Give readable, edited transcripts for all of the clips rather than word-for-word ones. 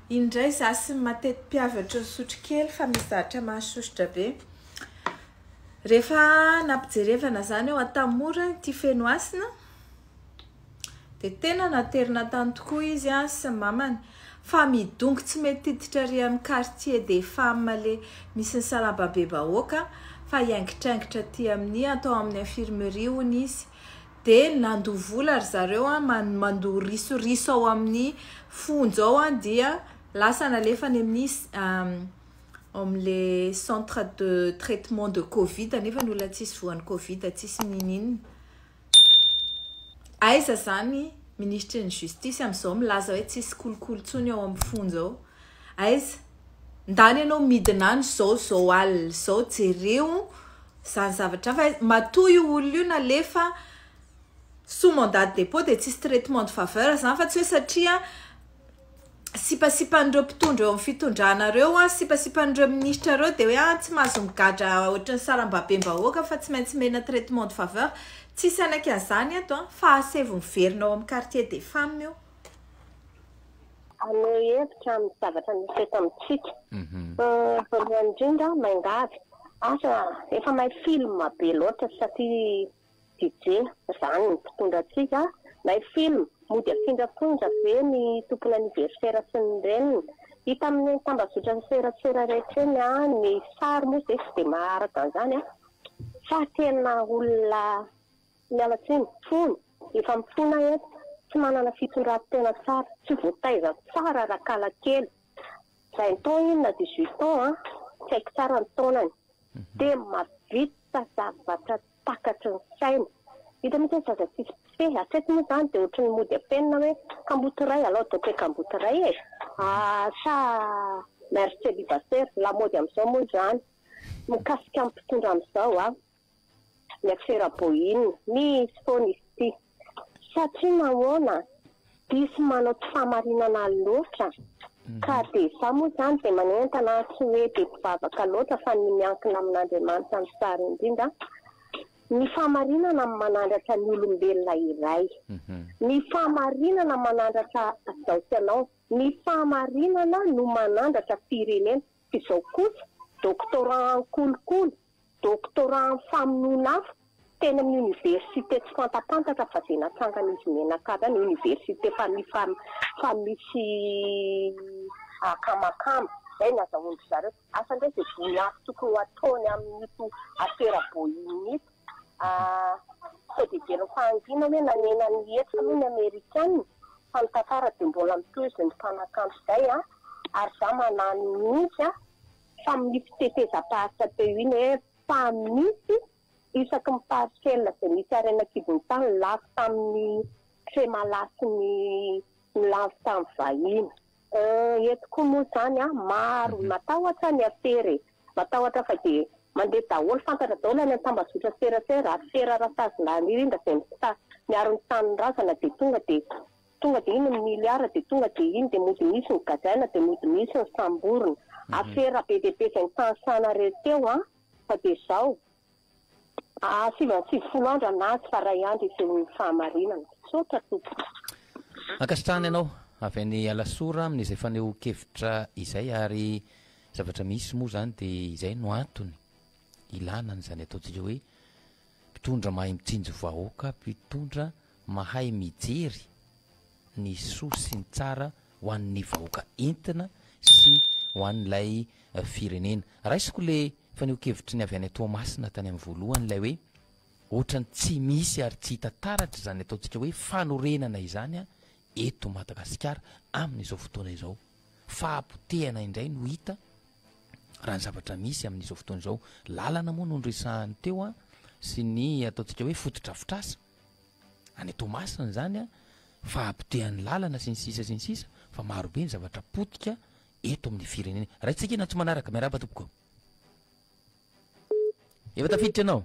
indray za sy matety mpiavatra sotrokely fa misy zavatra mahasosotra be rehefa nampijerevana zany eo atamora ty fenoasina de tena naterina tany tokoa izy sy mamany fa midongo tsy mety hiditra ary amin'ny quartier des femmes le misy ny salambabe bahoaka fa iangitraingitra ty amin'ny atao amin'ny infirmerie hony izy de nandovola ry zareo mandoa risoriso ao amin'ny fonjo ao dia lasa nalefany amin'ny centre de traitement de Covid nefa ny olona tsisy voan'ny Covid tsisy ninina aiza zany ministre ny justice am'izao milaza hoe tsisy kolokolo tsony ao amin'ny fonjo ao aiza ndany ianao midinany zao alina zao jereo zany zavatra fa matoy olona io nalefa sous mandat de dépôt de tsisy traitement de faveur zany fa tsy hoe satria sipasipan'ireo mpitondra eo amin'ny fitondranareo sipasipan'ireo ministra reo de hoe tsy mahazo migadra ohatran'ny salam-babem-bahoaka fa tsy maintsy mena traitement de faveur tsisy anaky an'izany ato fa asevo miverina ao amin'ny quartier des femmes io ano hevitra amin'ny zavatra misy eto amintsika voalohany indrindra maingavy asa efa mahay film be loatra satria DJ zany mpitondra atsika mahay film mody afindrafondra ve ny tompony anniversaire sy ny reniny hita amin'ny tambazotra ny serasera rehetra eny ny sary moa zay tsy de maharaka an'izany fa tena olona mialatsiny fony efa mifona eto tsy manana fitondran-tena tsara tsy voataiza tsara rakala kely zay taona iny na 18 ans tsy haiko tsara ny taonany de mavita zavatra takatry ny saina hita mitsy zaza tsisy fe asety moa zany de ohatrany mody apenina hoe kambotiray alao atao hoe kambotiray sa mère célibataire lamody am'izao moa zany mikasika amin'ny mpitondra am'izao miafera boina misy foana izy ty satria nahoana disy manao tsy fahamarinana loatra ka de sa moa zany de manentana tsy hoe de mpivavaka loatra fa ny miankina amin'Andriamanitra amin'ny sary indrindra ny fahamarinana manandratra ny olombelona iray ny fahamarinana manandratra azaotsy anao ny fahamarinana no manandratra firenena izao kosa doctorat en kolokolo doctorat en famonoana hafa tena amin'ny université tsy fantapantatra fa de natsangana izy menakava ny université fa misy akamakama zay nazahoandry zareo asa ndray de voninahitsy tokony ataony amin'ito afera boinito sao de deno fahangina hoe nanena ny hetsika moa ny Amerikana fa ny tantara de mbola mitozy ny mpanakanto zay ary za manano mihitsy fa amin'ny fitetezam-pahatra teo iny hoe fa misy isaky ny parcelle zay misy arena kibony tany lafo tamin'ny tremalasy ny lafo tamin'ny vahiny eto koa moa zany maro matahotra ny afere matahotra fa de mandeha daholo fantatra daholo any tambazotra serasera afera ratazonany indrindra zay miaro ny tanin-drazana de tonga de iny ny miliara de tonga de iny de mody misy ny gadraina de mody misy ny samborona afera be de be zay ny tansana reteo fa de zao 7 andro na tsy faray andro isehoan'ny fahamarinana sotra tompoko ankasitrahany ianao avy any alasora amin'izay faneo-kevitra izay ary zavatra misy moa zany de izay no antony ilanany zany ataontsika hoe mpitondra mahay mitsinjo vahoaka mpitondra mahay mijery ny soa sy ny tsara ho an'ny vahoaka entina sy ho an'ilay firenena raisiko le faneo-kevitry ny avy any Toamasina tany amin'ny voalohany lay hoe ohatrany tsy misy ary tsy hita taratra zany ataontsika hoe fanorenana izany eto Madagasikara amin'izao fotoana izao fahampotehana indray no hita raha ny zavatra misy amin'izao fotoana izao lalana moa no ndresahany teo sy ny ataontsika hoe fotodrafitrasa any Toamasina zany fahampotehany lalana sy ny sisa fa marobe ny zavatra potika eto amin'ny firenena raha itsika na tsy manaraka miaraba tompoko efa tafiditra ianao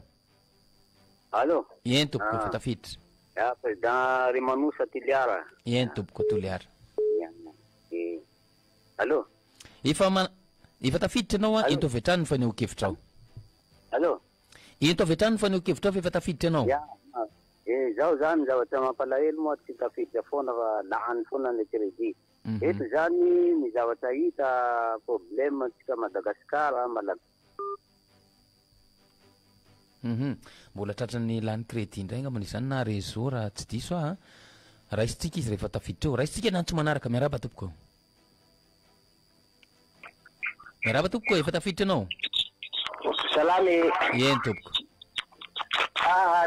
allo ien tompoko efa tafiditra président Rimanosa Tiliara ien tompoko Toliara allo efa tafiditra ianao ento avetrany ny faneo-kevitra ao allo ento avetrany ny faneo-kevitra ao fa efa tafiditra ianao zaho zany zavatra mampalahelo moa tsy tafiditra foana fa lahany foana ny crédit eto zany ny zavatra hita problème tsika Madagasikara malaky. Mbola tratrany lany crédit indray ngambany izany na réseau raha tsy diso raisitsika izy rehefa tafiditra eo raisitsika nantsy manaraka miaraba tompoko miaraba tompoko efa tafiditra anao salamy eny tompoko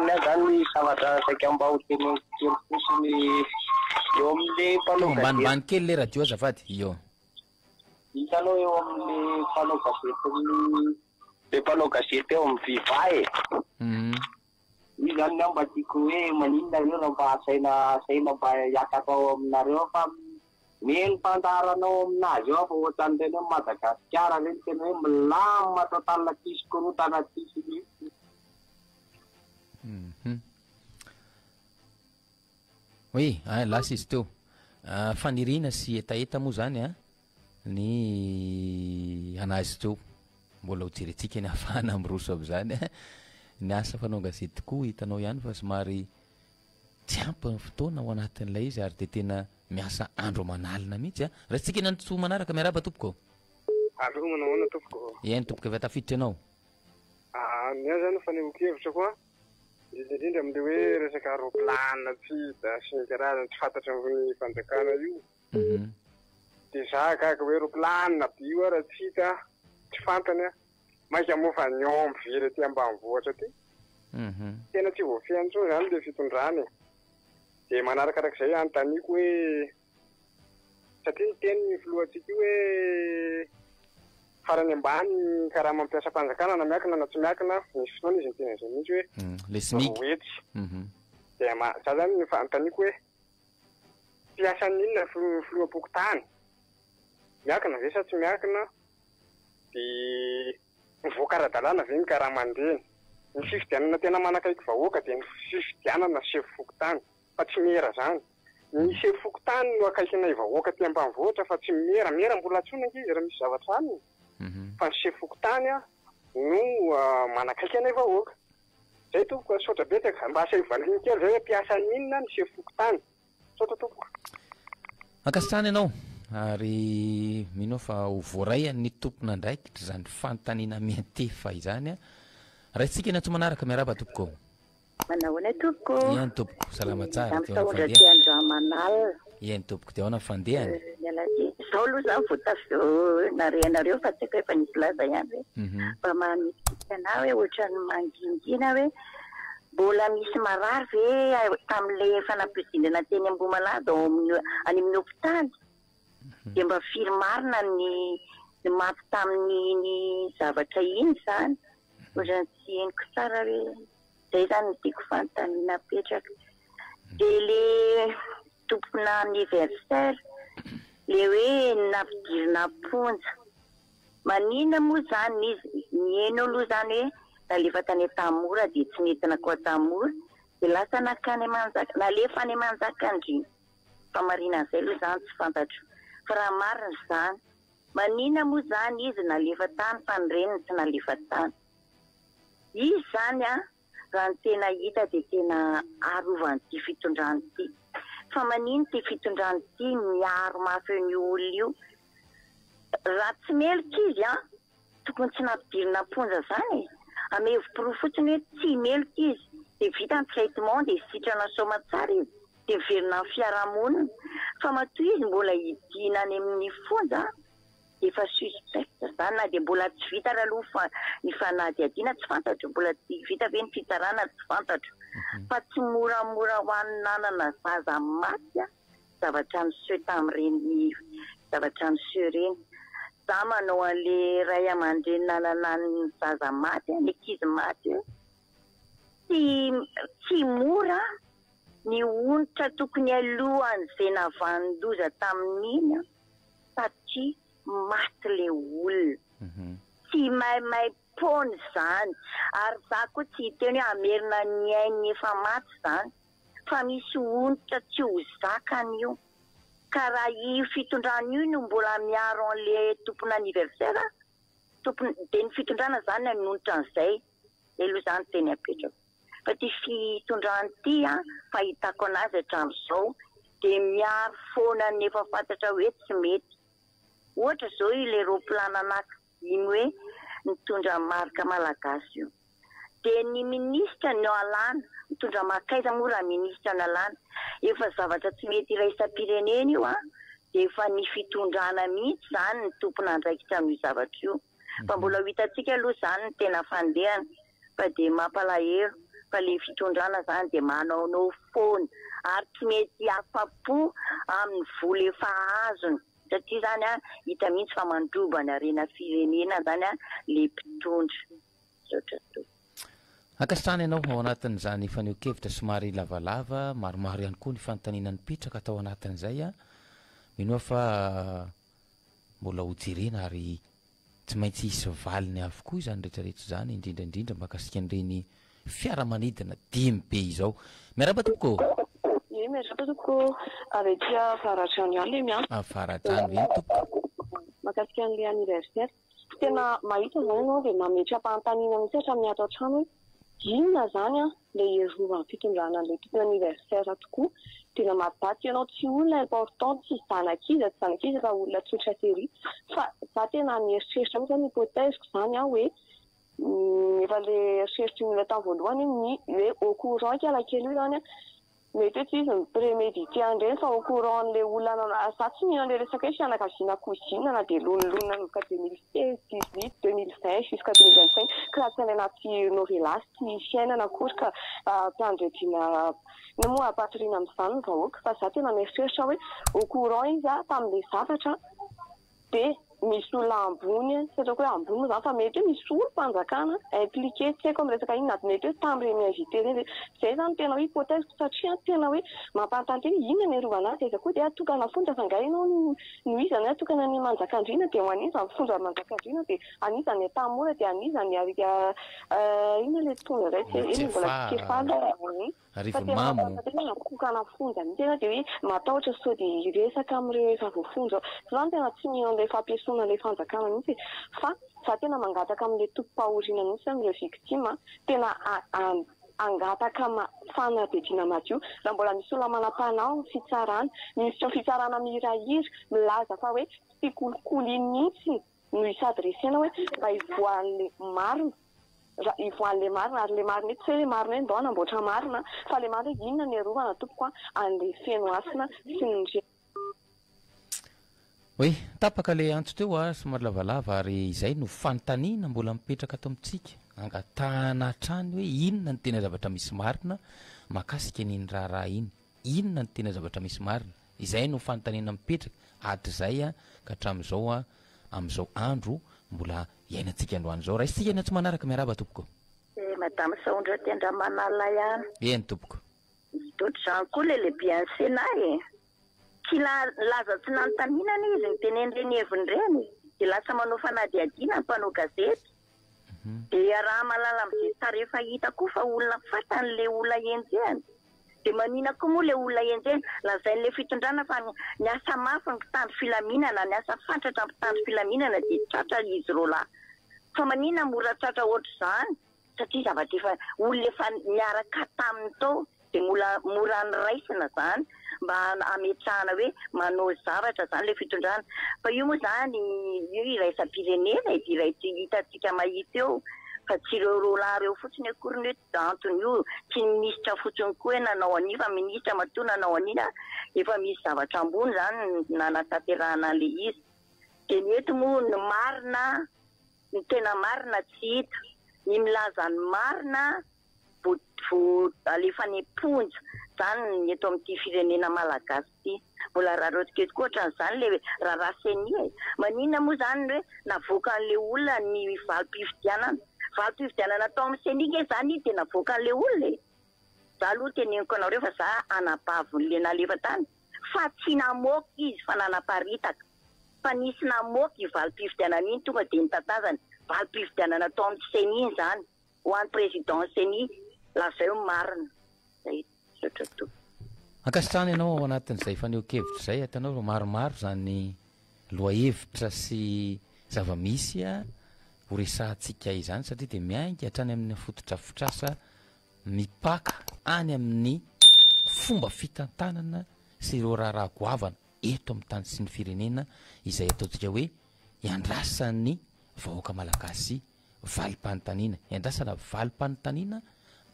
ny zany zavatra saika mba ho teny kely fosiny eo amin'le mpanao mbanimbany kely le radio azafady io hitanao eo amin'le mpanao gazety le mpanao gazety eo amin'ny Viva io zany mba tiako hoe maninona reo raha mba asaina mba hiakatao aminareo fa meny mpandaranao aminazy eo fa ohatrany tena hoe Madagasikara reny tena hoe milama totalina tsisy korotana tsisy mihitsy. Oui, lasa izy teo fanirina sy etaeta moa zany ny anazy teo mbola ho jerentsika ny afahana amiroso amin'izany ny asa fanao gazety tokoa hitanao ihany fa somary tsy ampy ny fotoana ao anatin'ilay izy ary dia tena miasa andro manalina mihitsy raha tsika nantso manaraka miaraba tompoko allo manahoana tompoko eny tompoko efa tafiditra ianao nia zany fanehoan-kevitra koa indrindra amin'le hoe resaka aeroplanina tsy da sy ny karazany tsy fantatra ny fanjakana io dia za gaga hoe aeroplanina be io raha tsy hita tsy fantany maika mofa ny omby very ty ambanivohitra ty tena tsy voafiantso zany le fitondrany dia manarakarak'izay antaniko hoe satria teny ny filohantsika io hoe farany ambany karaha mampiasa mpanjakana na miakina na tsy miakina misy fotoana izy ny tena izay mihitsy hoe le SMIC roety dia za zany ny antaniko hoe piasan'inona filoham-pokotany miakina ve sa tsy miakina dia mivoaka ara-dalàna ve ny karaha mandeny ny fifidianana tena manakaiky vahoaka dia ny fifidianana sefo fokotany fa tsy mera zany ny sefo fokotany no akaikina vahoaka ty ambanivohitra fa tsy mera mbola tsonaka izy raha misy zavatra aminy fa ny sefo fokotany no manakaiky anay vahoaka zay tompoko sotra betaka mba asa ivaliany kely zay hoe piasa n'inona ny sefo fokotany sotra tompoko makasitrany ianao ary mino fa ho voaray ny tompona ndraikitra zany fantaniana miantefa izany raitsika natso manaraka miaraba tompoko manahoana tompoko ihany tompoko salama tsara mitondra ty Andriamanalina ihany tompoko dia ahoana fandehany zao aloha zany vao nareanareo fa tsy efa nisy laza ihany hoe mba manisika anao hoe ohatrany mangingina hoe mbola misy marary ve tamin'le fanam-pizinana teny Ambohimalado any amin'ny hopitaly dia mba firy marina ny maty tamin'ny zavatra iny zany ohatrany tsy henoko tsara hoe zay zany tiako fanontaniana apetraka dia le tompona anniversaire le hoe nafidirina ponja manina moa zany izy nieno aloha zany hoe nalefa tany Tamora dia tsy nentina koa Tamora dia lasa nakany Manjaka nalefa any Manjakandriana fa marinan'izay aloha zany tsy fantatro fa raha marina zany manina moa zany izy nalefa tany fa ny reniny tsy nalefa tany izy zany raha ny tena hita dia tena arovanyity fitondrany ity fa manino ty fitondrany ity miaro mafy ny olo io raha tsy meloka izy tokony tsy nampidirina ponja zany ame hevim-poro fotsiny hoe tsy meloka izy dia vita ny traitement dia sitrana soma tsara izy dia miverina ny fiarahamonina fa matoa izy mbola hidina any amin'ny fonja efa suspect zany na dia mbola tsy vita raha aloha ny fanadihadiana tsy fantatro mbola tsy vita ve ny fitsarana tsy fantatro fa tsy moramora ho an'ny nanana zaza maty zavatra niseho tamin'ireny zavatra niseho reny za manao an'le ray aman-dreny nanana ny zaza maty ny ankizy maty tsy mora ny onitra tokony alohan'izay navanin-doza tamin'iny satria maty le olona tsy maimay pony zany ary za koa tsy hiteny hoe amerina ny ainy efa maty zany fa misy onitra tsy ho zakany io ka raha io fitondrana io no mbola miaro an'le tompona anniversaire dia ny fitondrana zany amin'onitra an'izay aloha zany teny apetrako fa ty fitondrany ity fahitako anazy hatramin'izao dia miaro foana nefa fantatra hoe tsy mety. Ohatra zao ilay roplanina anaky hoe mitondra marika malagasy io. Dia ny minisitra no alàna, mitondra makaiza moa raha minisitra no alàna. Efa zavatra tsy mety iraisam-pirenena io dia efa ny fitondrana mihitsy zany ny tompona andraikitra amin'io zavatra io. Fa mbola ho hitantsika aloha zany ny tena fandehana, fa dia mampalahelo. Fa ilay fitondrana zany dia manaonao foana ary tsy mety afa-po amin'ny vola efa azony. Satria zany hita mihitsy fa mandroba ny harena firenena zany ilay mpitondra. Akasitrana ianao ao anatin'izany faneho-kevitra somary lavalava, maromaro ihany koa ny fanontaniana ny pitraka atao anatin'izay mino fa mbola ho jerena ary tsy maintsy hisy valiny avokoa izany rehetrarehetra zany, indrindraindrindra makasika an'ireny fiaramanidina dimy be izao. Miaraba tompoko? Miaraba tompoko, avy Faratrano ihany le Faratrano iny tompoko. Makasika an'ilay anniversaire. Tena mahita zany ianao dia mametram-panontaniana mihitsy hatramin'ny ato an-trano hoe inona zany ilay herovany fitondrana an'ilay tompony anniversaire tokoa. Tena mahabaty ianao tsy olona important, tsy zanakiza fa olona tsotra tery. Fa za tena mieritreritra mihitsy ny hypothèse zany hoe efa le eritreritry ny tany voalohany ny hoe au courant kely io zany mety hoe tsy izy mi-prémédité an'ireny fa au courant an'ilay olona za tsy mino an'ilay resaka hoe fianakaviana kozina na dia lonilonina ka 2016, 18, 2020 jusqu'à 2025 ka raha tsy any anaty novelasy tsy fiainana akory ka mpiandredina na moa ampatoriana amin'izany ny vahoaka. Fa za tena mieritreritra hoe au courant izy tamin'ilay zavatra dia misy olona ambony, tsy hoe ambony moa zany fa mety hoe misy olo mpanjakana impliqué, tsy haiko amin'ny resaka inona, mety hoe tamin'ireny invité ireny. Izay zany tena hoe hypothèse satria tena hoe mampanontany tena inona ny arovana azy, izy koa dia tokana fonja fa nga ianao no izany tokana ny manjakandriana dia ho aniza ny fonja manjakandriana dia aniza ny tamora dia aniza ny arika ina ilay tonga iray tsy mbola kefaly arivo mamo tokana fonja ny tena dia hoe matahotra sao dia resaka amin'ireo efa voafonja zany tena tsy mino an'ilay fampiasona ilay fanjakana mihitsy fa za tena mangataka amin'ilay tompo-pahoriana mihitsy amin'ireo victime tena angataka fanadidina madio raha mbola misy olona manam-panao fitsarana ministra fitsarana mihirahira milaza fa hoe tsy kolikoly mihitsy no isadresena hoe mba ivoan'le marina ivoan'le marina ary le marina tsy hoe le marina hoe ndao namboatra marina fa le marina hoe inona ny arovana tompoko an'le fenoasina sy ny hoe tapaka le antso teo somary lavalava ary izay no fanontaniana mbola mipetraka ato amintsika angatahana trany hoe inona ny tena zavatra misy marina makasika n'iny raharaha iny, inona ny tena zavatra misy marina, izay no fanontaniana mipetraka hatr'izay ka hatramin'izao amin'izao andro mbola iainantsika androany zao. Raha isika iaina tsy manaraka miaraba tompoko? Madame Saondra tendra manala ihany. Eny tompoko. D'autres gens koa le bien sénat tsy laza tsy nanontaniana izy ny tenenireny heviny reny dia lasa manao fanadihadiana ny mpanao gazety dia raha malala amin'izay tsara efa hita koa fa olona fatan'ilay olona enjehany dia manina koa moa ilay olona enjehany lazain'ilay fitondrana fa ny asa mafy ny mpitandro filaminana, ny asa fantatra ny mpitandro filaminana dia tratra izy roalahy fa manina mora tratra ohatr' izany satria zavatra efa olona efa miaraka taminy tao dia mora nyraisina zany mba ametrahana hoe manao zavatra zany le fitondrana. Fa io moa zany io iraisam-pirenena hitantsika mahita eo fa tsy ireo roalahy reo fotsiny akory ny hoe antony io tsy minisitra fotsiny koa hoe nanao anio fa minisitra matoa nanao anina efa misy zavatra ambony zany nanatanterahana le izy dia ny eto moa ny marina ny tena marina tsy hita, ny milaza ny marina alefa ny ponja zany eto amin'ity firenena malagasy ity mbola rarotikety koa ohatran'izany le raraseny maninona moa zany hoe navoaka an'le olona ny valim-pifidianana tao amin'ny senike zany dia navoaka an'le olona za aloha teneniko anareo fa za anabavon'le nalefa tany fa tsy namoaka izy fa nanaparitaka fa nisy namoaka i valim-pifidianana iny tonga dia nitatazany valim-pifidianana tao amin'ny seny iny zany ho an'ny président seny lazay marina zay sotrato. Ankasitrana ianao ao anatin'izay faneho-kevitra izay atanao maromaro zany loha-hevitra sy zava-misy ho resahantsika izany satria dia miainga hatrany amin'ny fototra-fotrasa mipaka any amin'ny fomba fitantanana sy ireo raharaha goavana eto amin'ny tany sy ny firenena izay ataontsika hoe iandrasan'ny vahoaka malagasy valim-panontaniana, iandrasana valim-panontaniana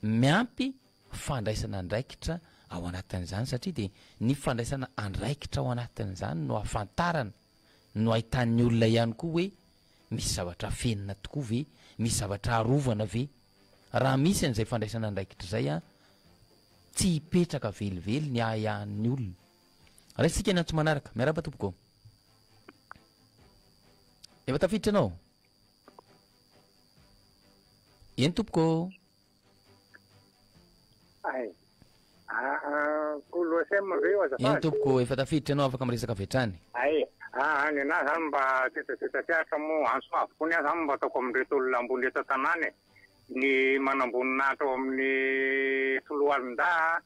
miampy fandraisana andraikitra ao anatin'izany satria dia ny fandraisana andraikitra ao anatin'izany no ahafantarana no ahitan'ny olona ihany koa hoe misy zavatra fenina tokoa ve, misy zavatra arovana ve. Raha misy an'izay fandraisana andraikitra zay tsy hipetraka velively ny ahiahan'ny olona. Raisika ny antso manaraka, miaraba tompoko. Efa tafiditra anao? Eny tompoko? Eny tompoko, efa tafiditra anao afaka miresaka vetrany. Ny anahy zany mba tetetiatra mo antso avokoa ny ahy zany mba ataoko amin'reto olona ambony eto tanàna ny manamboninahitra ao amin'ny tolohalin-da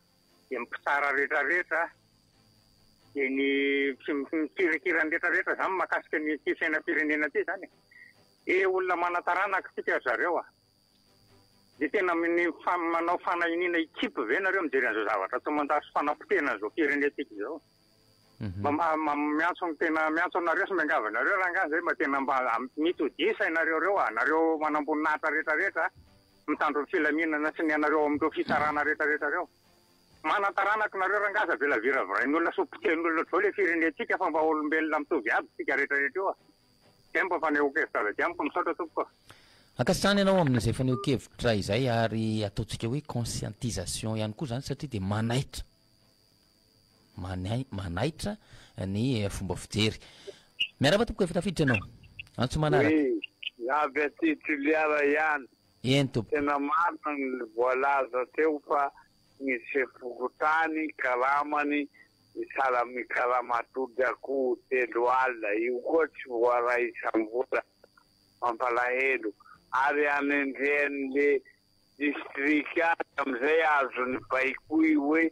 dia mipitsara rehetrarehetra dia ny mikirikirany rehetrarehetra zany mahakasika ny ty sainam-pirenena ty zany olona manataranaka tsika zareo dia tena manao fanahiniana ikipo ve nareo mijery an'izao zavatra tsy mandasy fanapotena an'izao firenetiky zao. Miantso tena miantso anareo sy miangavanareo raha nga zay mba tena mba mitodisa inareo reo nareo manamboninahitra rehetrarehetra mitandro ny filaminana sy ny anareo amin'ireo fisarana rehetrarehetra reo. Manataranaka nareo raha ngaza velaviravirain'olona sopoten'olona vao le firenetsika fa mba olombelona mitovy aby tsika rehetrarehetra eo dia mba fanehoan-kevitra avy aty amiko misaotra tompoko. Ankasitrany ianao amin'izay fanehoan-kevitra izay ary ataontsika hoe conscientisation ihany koa zany satria dia manaitra ny fomba fijery. Miaraba tompoko efa tafiditra anao. Antso manaraka. Avy aty Toliara ihany. Eny tompoko. Tena marina ny voalaza teo fa ny sefokotany karamany ny salamy karamatody akoho telo alina io koa tsy voaray isam-bola mampalahelo ary anendrehan'le district amizay azony baiko io hoe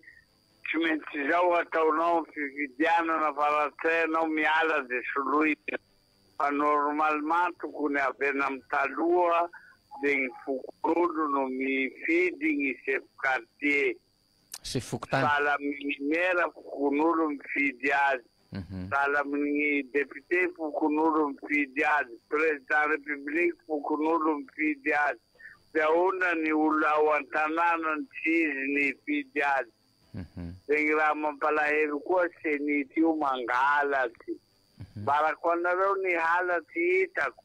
tsy maintsy zao ataonao fividianana faratsainao miala de soloina fa normalement tokony avena amin'ny taloha dia ny fokon'olo no mifidy ny chef-quartier. Sahala amin'ny maire fokon'olo mifidy azy. Sahala amin'ny député fokon'olo mifidy azy. Président république fokon'olo mifidy azy. Dia ahoana ny olona ao an-tanàna tsy izy ny fidy azy. Dia ny raha mampalahelo koa senity io mangalatsy. Barako anareo ny halatsy hitako.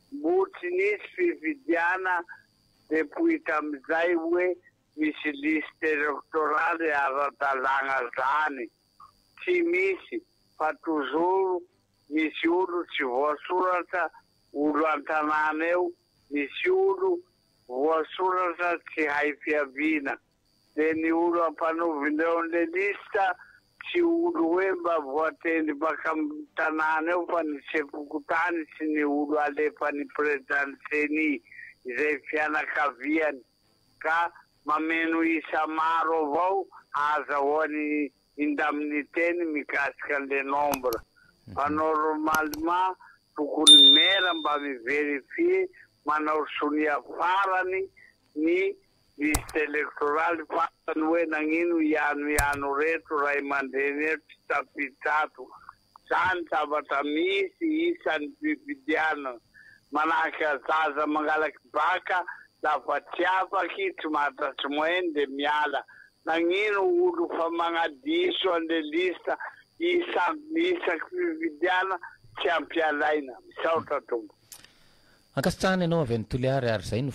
Motsy nisy fividiana depuis tamizay hoe misy liste électorale ara-dalàna zany. Tsy misy fa toujours misy olo tsy voasoratra olo an-tanàna eo, misy olo voasoratra tsy hay fiaviana. Dia ny olo ampanovin'ireo an'le lista tsy olo hoe mba voateny baka amin'ny tanàna eo fa ny sefokotany sy ny olo alefa ny presidanseny izay fianakaviany ka mameno isa maro avao azahoany indaminiteny mikasika an'le nombre fa normalement tokony mera mba miverifie manao sonia farany ny liste électorale fatany hoe nagnino iano reto ray aman-dreny eto tsy tapitsato zany zavatra misy isan'ny fividiana manahaka zaza mangalaky baka lafa tsy afaky tsy mahatratsy moeny dia miala nagnino olo fa magnadiso an'le lista isaky fividiana tsy ampialaina misaotra tombo. Ankasitrahana ianao avy any Toliara ary zay no